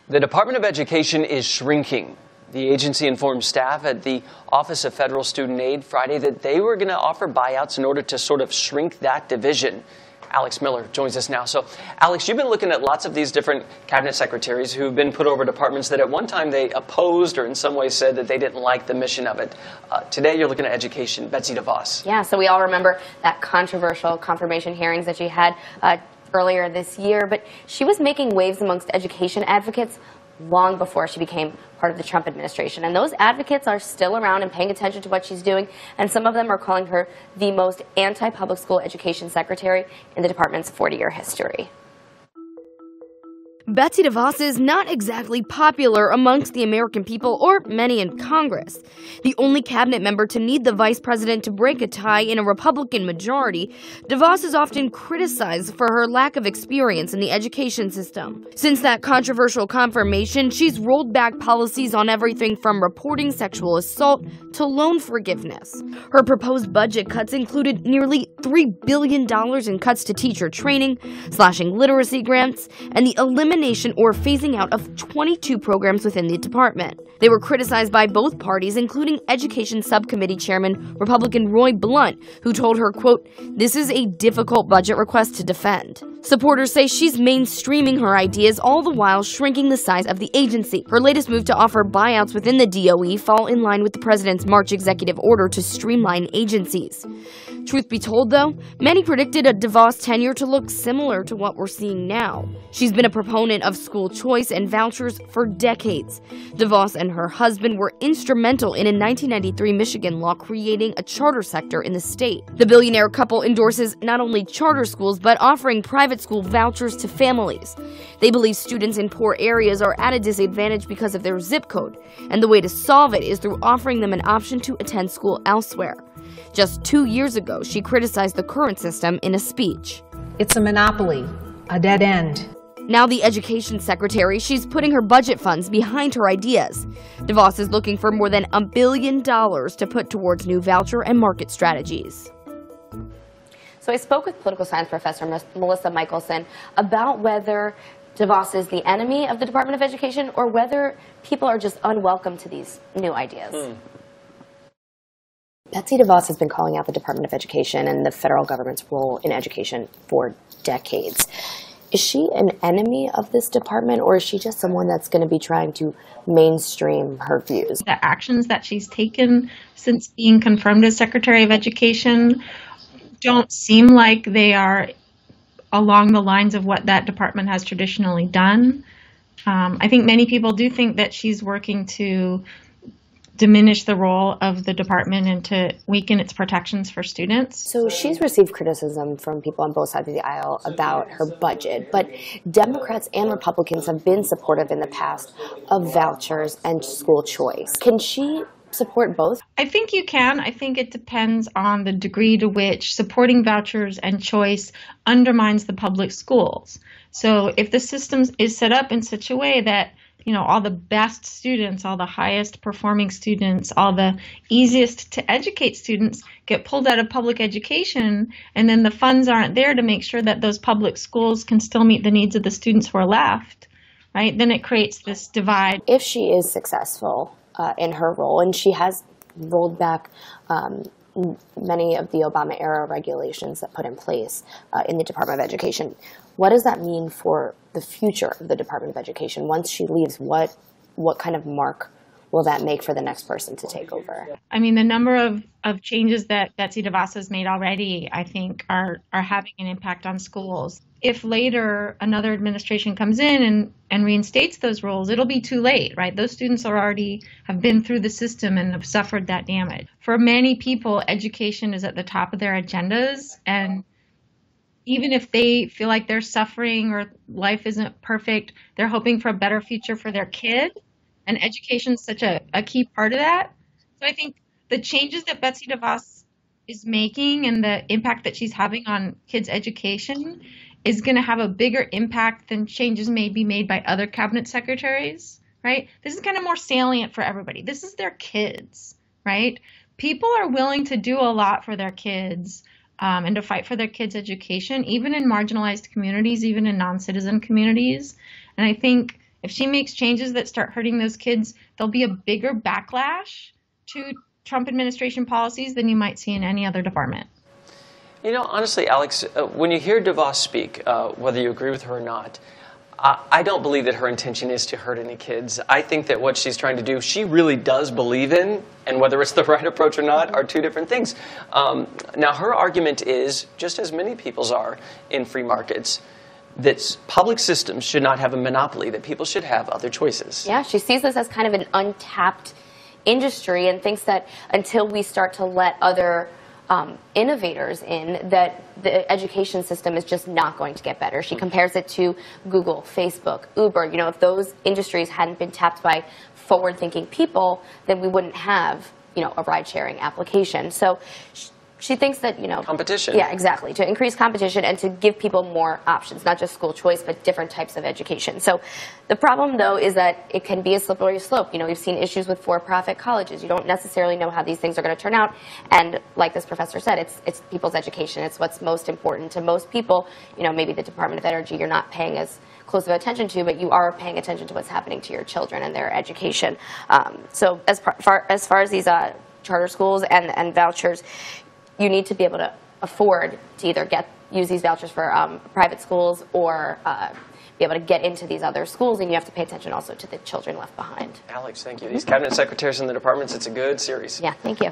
The Department of Education is shrinking. The agency informed staff at the Office of Federal Student Aid Friday that they were going to offer buyouts in order to sort of shrink that division. Alex Miller joins us now. So, Alex, you've been looking at lots of these different cabinet secretaries who've been put over departments that at one time they opposed or in some ways said that they didn't like the mission of it. Today, you're looking at education. Betsy DeVos. Yeah, so we all remember that controversial confirmation hearings that she had earlier this year, but she was making waves amongst education advocates long before she became part of the Trump administration. And those advocates are still around and paying attention to what she's doing, and some of them are calling her the most anti-public school education secretary in the department's 40-year history. Betsy DeVos is not exactly popular amongst the American people or many in Congress. The only cabinet member to need the vice president to break a tie in a Republican majority, DeVos is often criticized for her lack of experience in the education system. Since that controversial confirmation, she's rolled back policies on everything from reporting sexual assault to loan forgiveness. Her proposed budget cuts included nearly $3 billion in cuts to teacher training, slashing literacy grants, and the elimination or phasing out of 22 programs within the department. They were criticized by both parties, including Education Subcommittee Chairman Republican Roy Blunt, who told her, quote, "This is a difficult budget request to defend." Supporters say she's mainstreaming her ideas, all the while shrinking the size of the agency. Her latest move to offer buyouts within the DOE fall in line with the president's March executive order to streamline agencies. Truth be told, though, many predicted a DeVos tenure to look similar to what we're seeing now. She's been a proponent of school choice and vouchers for decades. DeVos and her husband were instrumental in a 1993 Michigan law creating a charter sector in the state. The billionaire couple endorses not only charter schools, but offering private school vouchers to families. They believe students in poor areas are at a disadvantage because of their zip code, and the way to solve it is through offering them an option to attend school elsewhere. Just 2 years ago, she criticized the current system in a speech. It's a monopoly, a dead end. Now the education secretary, she's putting her budget funds behind her ideas. DeVos is looking for more than $1 billion to put towards new voucher and market strategies. So I spoke with political science professor Melissa Michelson about whether DeVos is the enemy of the Department of Education or whether people are just unwelcome to these new ideas. Betsy DeVos has been calling out the Department of Education and the federal government's role in education for decades. Is she an enemy of this department, or is she just someone that's going to be trying to mainstream her views? The actions that she's taken since being confirmed as Secretary of Education don't seem like they are along the lines of what that department has traditionally done. I think many people do think that she's working to diminish the role of the department and to weaken its protections for students. So she's received criticism from people on both sides of the aisle about her budget, but Democrats and Republicans have been supportive in the past of vouchers and school choice. Can she support both? I think you can. I think it depends on the degree to which supporting vouchers and choice undermines the public schools. So if the system is set up in such a way that all the best students, all the highest performing students, all the easiest to educate students get pulled out of public education, and then the funds aren't there to make sure that those public schools can still meet the needs of the students who are left, right? Then it creates this divide. If she is successful in her role, and she has rolled back many of the Obama-era regulations that put in place in the Department of Education, what does that mean for the future of the Department of Education? Once she leaves, what kind of mark will that make for the next person to take over? I mean, the number of changes that Betsy DeVos has made already, I think, are having an impact on schools. If later another administration comes in and reinstates those rules, it'll be too late, right? Those students have been through the system and have suffered that damage. For many people, education is at the top of their agendas, and even if they feel like they're suffering or life isn't perfect, they're hoping for a better future for their kid. And education is such a key part of that. So I think the changes that Betsy DeVos is making and the impact that she's having on kids' education is going to have a bigger impact than changes may be made by other cabinet secretaries, right? This is kind of more salient for everybody. This is their kids, right? People are willing to do a lot for their kids and to fight for their kids' education, even in marginalized communities, even in non-citizen communities. And I think if she makes changes that start hurting those kids, there'll be a bigger backlash to Trump administration policies than you might see in any other department. You know, honestly, Alex, when you hear DeVos speak, whether you agree with her or not, I don't believe that her intention is to hurt any kids. I think that what she's trying to do, she really does believe in, and whether it's the right approach or not are two different things. Now, her argument is, just as many people's are in free markets, that public systems should not have a monopoly, that people should have other choices. Yeah, she sees this as kind of an untapped industry and thinks that until we start to let other innovators in, that the education system is just not going to get better. She compares it to Google, Facebook, Uber. You know, if those industries hadn't been tapped by forward-thinking people, then we wouldn't have, you know, a ride-sharing application. So she thinks that, you know, competition. Yeah, exactly. To increase competition and to give people more options, not just school choice, but different types of education. So the problem, though, is that it can be a slippery slope. You know, we've seen issues with for-profit colleges. You don't necessarily know how these things are going to turn out. And like this professor said, it's people's education. It's what's most important to most people. You know, maybe the Department of Energy you're not paying as close of attention to, but you are paying attention to what's happening to your children and their education. So as far as these charter schools and vouchers, you need to be able to afford to either use these vouchers for private schools or be able to get into these other schools, and you have to pay attention also to the children left behind. Alex, thank you. These cabinet secretaries in the departments, it's a good series. Yeah, thank you.